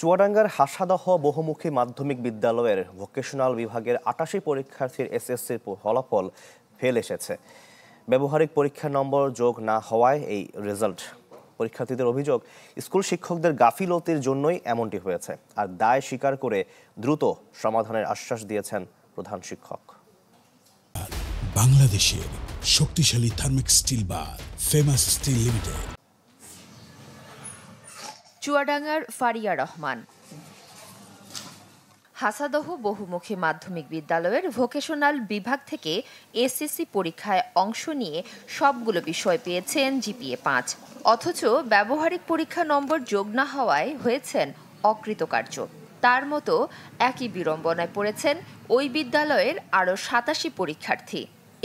চুয়াডাঙ্গার হাসাদহ বহুমুখী মাধ্যমিক বিদ্যালয়ের ভোকেশনাল বিভাগের ৮৮ পরীক্ষার্থীর এসএসসির ফলাফল ফেল এসেছে। ব্যবহারিক পরীক্ষার নম্বর যোগ না হওয়ায় এই রেজাল্ট। পরীক্ষার্থীদের অভিযোগ, স্কুল শিক্ষকদের গাফিলতির জন্যই এমনটি হয়েছে। আর দায় স্বীকার করে দ্রুত সমাধানের আশ্বাস দিয়েছেন প্রধান শিক্ষক। বাংলাদেশের শক্তিশালী থার্মিক স্টিল বার ফেমাস স্টিল লিমিটেড। চুয়াডাঙ্গার ফারিয়া রহমান হাসাদহ বহুমুখী মাধ্যমিক বিদ্যালয়ের ভোকেশনাল বিভাগ থেকে এসএসসি পরীক্ষায় অংশ নিয়ে সবগুলো বিষয় পেয়েছেন জিপিএ ৫। অথচ ব্যবহারিক পরীক্ষা নম্বর যোগ না হওয়ায় হয়েছেন অকৃতকার্য। তার মতো একই বিড়ম্বনায় পড়েছেন ওই বিদ্যালয়ের আরও ৮৭ পরীক্ষার্থী।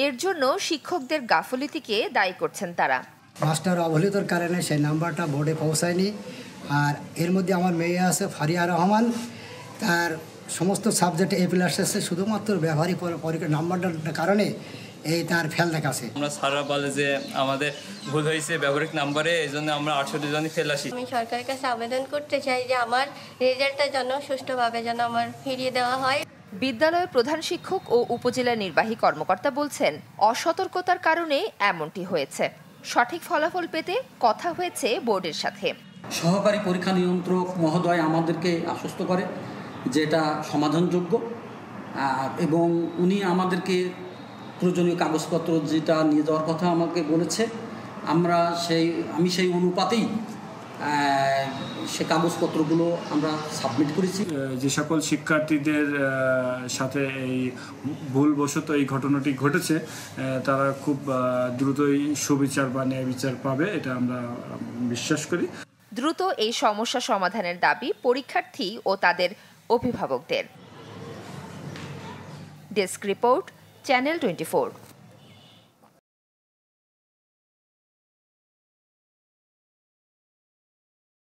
এর জন্য শিক্ষকদের গাফিলতিকে দায়ী করছেন তারা। মাস্টার অবহেলিতর কারণে সেই নাম্বারটা বোর্ডে পৌঁছায়নি। আর এর মধ্যে আমার মেয়ে আছে ফারিয়া রহমান, তার সমস্ত সাবজেক্টে এ প্লাস এসেছে, শুধুমাত্র ব্যবহারিক পরীক্ষার নাম্বারটার কারণে এই তার ফেল দেখাচ্ছে। আমরা সারা বলে যে আমাদের ভুল হয়েছে ব্যবহারিক নাম্বারে, এই জন্য আমরা 68 জনই ফেল আসি। আমি সরকারের কাছে আবেদন করতে চাই যে আমার রেজাল্টটা যেন সুষ্ঠুভাবে যেন আমার ফিরিয়ে দেওয়া হয়। বিদ্যালয়ের প্রধান শিক্ষক ও উপজেলা নির্বাহী কর্মকর্তা বলছেন, অসতর্কতার কারণে এমনটি হয়েছে। সঠিক ফলাফল পেতে কথা হয়েছে বোর্ডের সাথে। সহকারী পরীক্ষা নিয়ন্ত্রক মহোদয় আমাদেরকে আশ্বস্ত করে যেটা সমাধানযোগ্য, এবং উনি আমাদেরকে প্রয়োজনীয় কাগজপত্র যেটা নিয়ে যাওয়ার কথা আমাকে বলেছে। আমি সেই অনুপাতেই সে কাগজপত্রগুলো আমরা সাবমিট করেছি। যে সকল শিক্ষার্থীদের সাথে এই ভুলবশত এই ঘটনাটি ঘটেছে, তারা খুব দ্রুতই সুবিচার বা ন্যায় বিচার পাবে, এটা আমরা বিশ্বাস করি। দ্রুত এই সমস্যা সমাধানের দাবি পরীক্ষার্থী ও তাদের অভিভাবকদের। Desk report, channel 24।